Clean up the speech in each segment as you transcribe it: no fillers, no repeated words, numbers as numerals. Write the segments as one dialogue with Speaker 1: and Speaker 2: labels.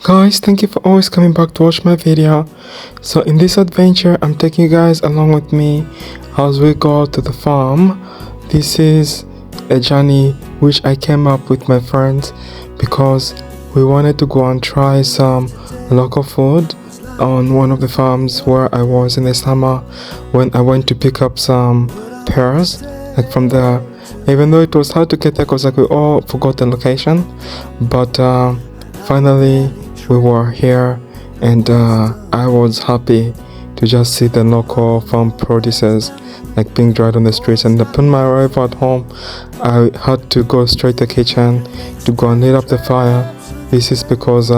Speaker 1: Guys, thank you for always coming back to watch my video. So in this adventure, I'm taking you guys along with me as we go to the farm. This is a journey which I came up with my friends because we wanted to go and try some local food on one of the farms where I was in the summer when I went to pick up some pears like from there. Even though it was hard to get there because like we all forgot the location, but finally we were here, and I was happy to just see the local farm produces like being dried on the streets. And upon my arrival at home, I had to go straight to the kitchen to go and lit up the fire. This is because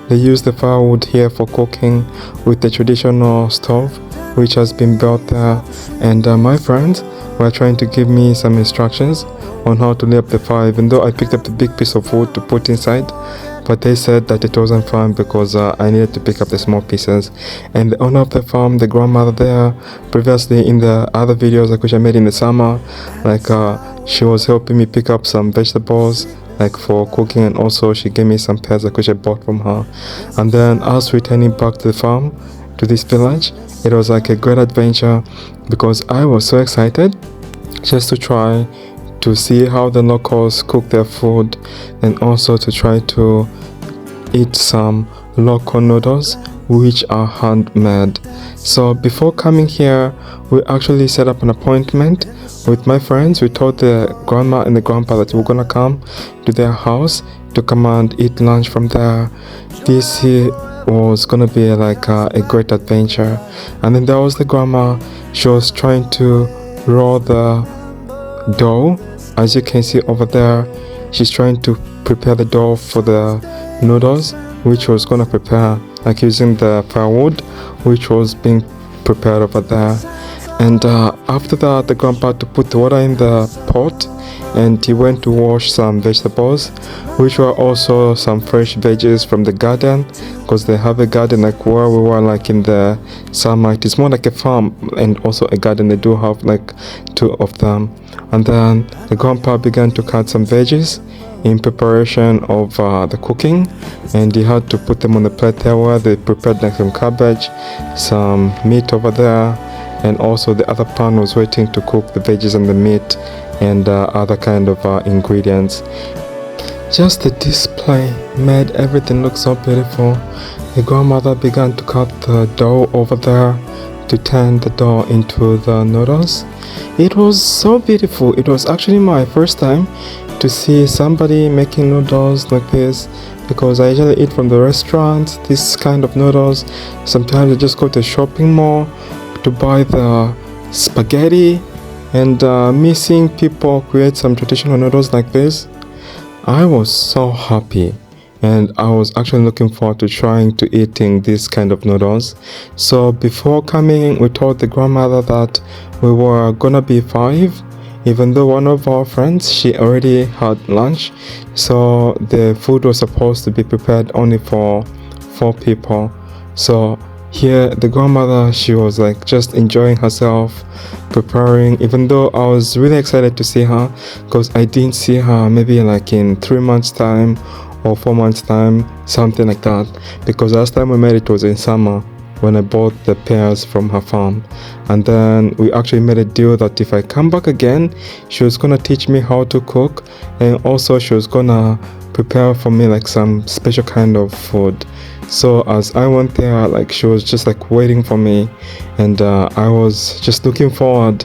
Speaker 1: they use the firewood here for cooking with the traditional stove which has been built there, and my friends were trying to give me some instructions on how to lit up the fire, even though I picked up the big piece of wood to put inside. But they said that it wasn't fun because I needed to pick up the small pieces. And the owner of the farm, the grandmother there, previously in the other videos like which I made in the summer, like she was helping me pick up some vegetables like for cooking, and also she gave me some pears like which I bought from her. And then us returning back to the farm, to this village, it was like a great adventure because I was so excited just to try to see how the locals cook their food, and also to try to eat some local noodles which are handmade. So before coming here, we actually set up an appointment with my friends. We told the grandma and the grandpa that we're gonna come to their house to come and eat lunch from there. This was gonna be like a great adventure. And then there was the grandma. She was trying to roll the dough. As you can see over there, she's trying to prepare the dough for the noodles which was gonna prepare like using the firewood which was being prepared over there. And after that, the grandpa to put the water in the pot, and he went to wash some vegetables which were also some fresh veggies from the garden, because they have a garden like where we were like in the summer. It is more like a farm and also a garden. They do have like two of them. And then the grandpa began to cut some veggies in preparation of the cooking, and he had to put them on the plate there where they prepared like some cabbage, some meat over there, and also the other pan was waiting to cook the veggies and the meat and other kind of ingredients. Just the display made everything look so beautiful. The grandmother began to cut the dough over there to turn the dough into the noodles. It was so beautiful. It was actually my first time to see somebody making noodles like this, because I usually eat from the restaurant this kind of noodles. Sometimes I just go to a shopping mall to buy the spaghetti, and me seeing people create some traditional noodles like this, I was so happy, and I was actually looking forward to trying to eating this kind of noodles. So before coming, we told the grandmother that we were gonna be 5, even though one of our friends, she already had lunch, so the food was supposed to be prepared only for 4 people. So here the grandmother, she was like just enjoying herself preparing, even though I was really excited to see her because I didn't see her maybe like in 3 months time or 4 months time, something like that, because last time we met it was in summer when I bought the pears from her farm. And then we actually made a deal that if I come back again, she was gonna teach me how to cook, and also she was gonna prepare for me like some special kind of food. So as I went there, like she was just like waiting for me, and I was just looking forward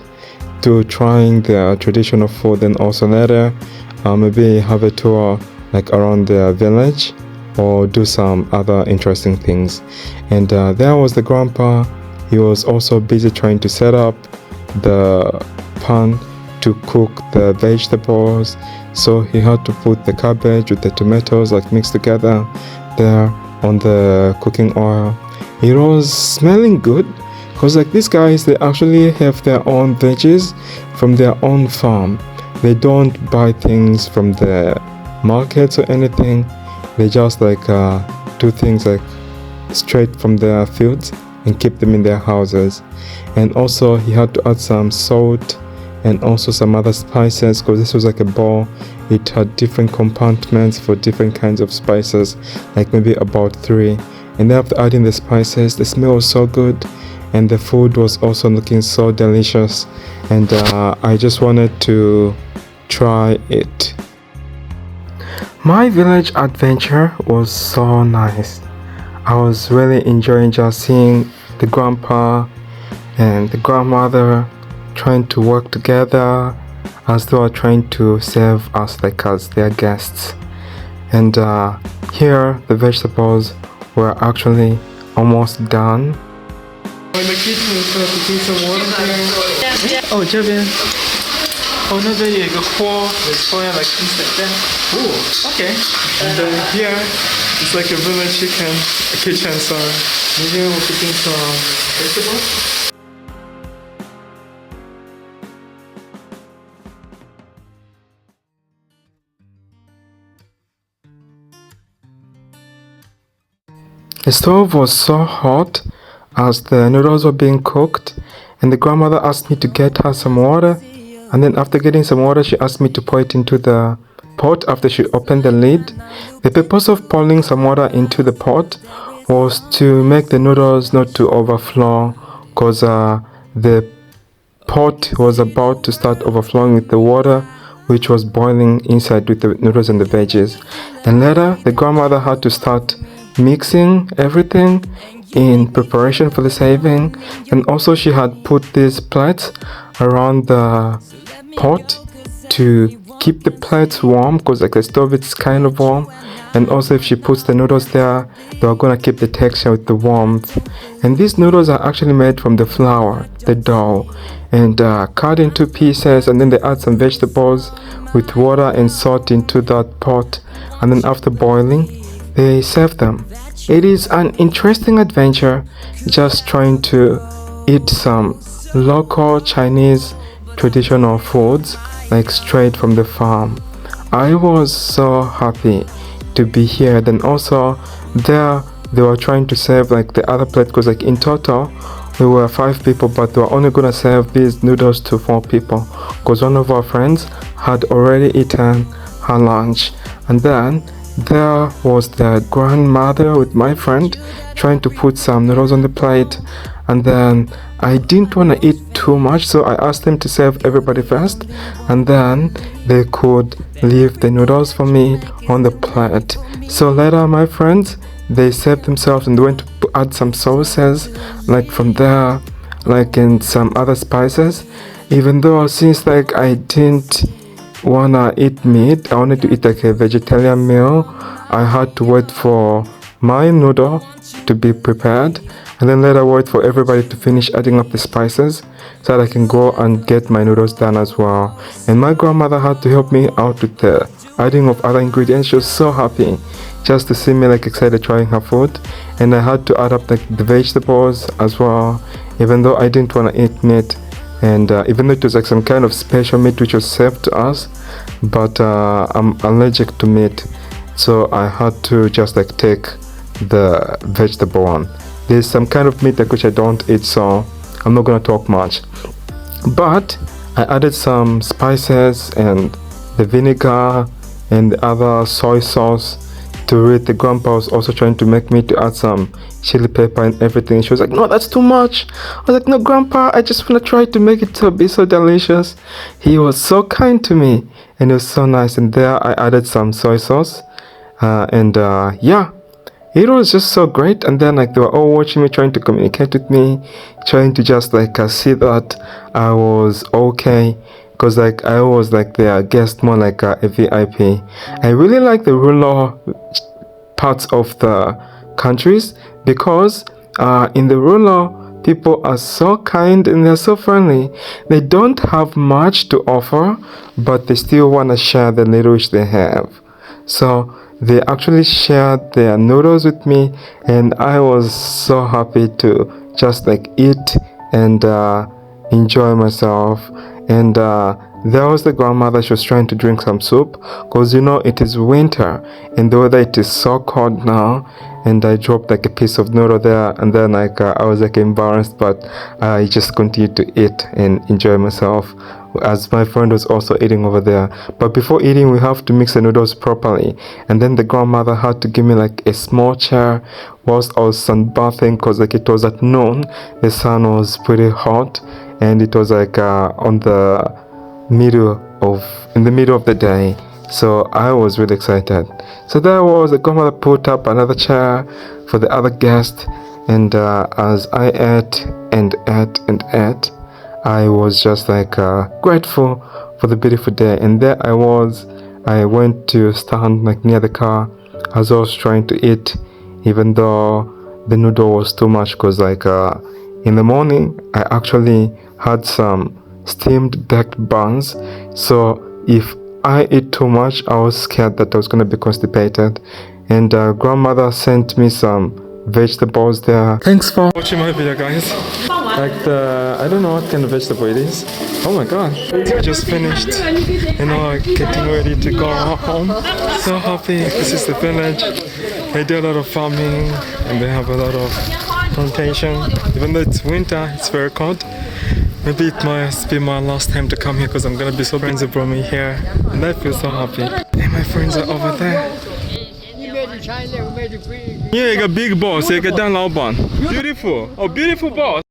Speaker 1: to trying their traditional food, and also later maybe have a tour like around the village or do some other interesting things. And there was the grandpa. He was also busy trying to set up the pan to cook the vegetables, so he had to put the cabbage with the tomatoes like mixed together there on the cooking oil. It was smelling good because like these guys, they actually have their own veggies from their own farm. They don't buy things from the markets or anything. They just like do things like straight from their fields and keep them in their houses. And also he had to add some salt and also some other spices, because this was like a bowl. It had different compartments for different kinds of spices, like maybe about 3. And then after adding the spices, the smell was so good, and the food was also looking so delicious, and I just wanted to try it. My village adventure was so nice. I was really enjoying just seeing the grandpa and the grandmother trying to work together as they are trying to serve us like as their guests. And here the vegetables were actually almost done. In the kitchen, so to put some water here. Oh, 这边。Oh, 那边有一个锅 there's fire like things like that. Oh, okay. And then here it's like a village kitchen, so maybe we're cooking some vegetables. The stove was so hot as the noodles were being cooked, and the grandmother asked me to get her some water, and then after getting some water she asked me to pour it into the pot after she opened the lid. The purpose of pouring some water into the pot was to make the noodles not to overflow, because the pot was about to start overflowing with the water which was boiling inside with the noodles and the veggies. And later the grandmother had to start mixing everything in preparation for the serving, and also she had put these plates around the pot to keep the plates warm, because like the stove it's kind of warm, and also if she puts the noodles there they are gonna keep the texture with the warmth. And these noodles are actually made from the flour, the dough, and cut into pieces, and then they add some vegetables with water and salt into that pot, and then after boiling they serve them. It is an interesting adventure just trying to eat some local Chinese traditional foods like straight from the farm. I was so happy to be here. Then also there they were trying to serve like the other plate, because like in total we were 5 people, but they were only gonna serve these noodles to 4 people because one of our friends had already eaten her lunch. And then there was the grandmother with my friend trying to put some noodles on the plate, and then I didn't want to eat too much, so I asked them to serve everybody first, and then they could leave the noodles for me on the plate. So later my friends, they served themselves and they went to add some sauces like from there, like in some other spices. Even though since like I didn't wanna eat meat, I wanted to eat like a vegetarian meal, I had to wait for my noodle to be prepared, and then later wait for everybody to finish adding up the spices so that I can go and get my noodles done as well. And my grandmother had to help me out with the adding of other ingredients. She was so happy just to see me like excited trying her food, and I had to add up like the vegetables as well, even though I didn't want to eat meat. And even though it was like some kind of special meat which was served to us, but I'm allergic to meat, so I had to just like take the vegetable one. There's some kind of meat like which I don't eat, so I'm not gonna talk much. But I added some spices and the vinegar and the other soy sauce to it. The grandpa was also trying to make me to add some chili pepper and everything. She was like, no, that's too much. I was like, no, grandpa, I just want to try to make it to be so delicious. He was so kind to me and it was so nice. And there I added some soy sauce, yeah, it was just so great. And then like they were all watching me, trying to communicate with me, trying to just like see that I was okay, because like I was like their guest, more like a VIP. I really like the rural parts of the countries, because in the rural, people are so kind and they're so friendly. They don't have much to offer, but they still want to share the little which they have. So they actually shared their noodles with me, and I was so happy to just like eat and enjoy myself. And there was the grandmother. She was trying to drink some soup because you know it is winter and the weather it is so cold now. And I dropped like a piece of noodle there, and then like I was like embarrassed, but I just continued to eat and enjoy myself as my friend was also eating over there. But before eating, we have to mix the noodles properly, and then the grandmother had to give me like a small chair whilst I was sunbathing because like it was at noon. The sun was pretty hot, and it was like in the middle of the day. So I was really excited. So there was the grandmother put up another chair for the other guest, and as I ate and ate and ate, I was just like grateful for the beautiful day. And there I went to stand like near the car as I was trying to eat, even though the noodle was too much, because like in the morning I actually had some steamed baked buns. So if I ate too much, I was scared that I was gonna be constipated. And grandmother sent me some vegetables there. Thanks for watching my video, guys. Like I don't know what kind of vegetable it is. Oh my god, I just finished, you know, getting ready to go home. So happy. This is the village. They do a lot of farming and they have a lot of plantation. Even though it's winter, it's very cold. Maybe it must be my last time to come here because I'm gonna be so friends who brought me here, and I feel so happy. And my friends are over there. Yeah, you got big boss. You got down 老板. Beautiful. Oh, beautiful boss.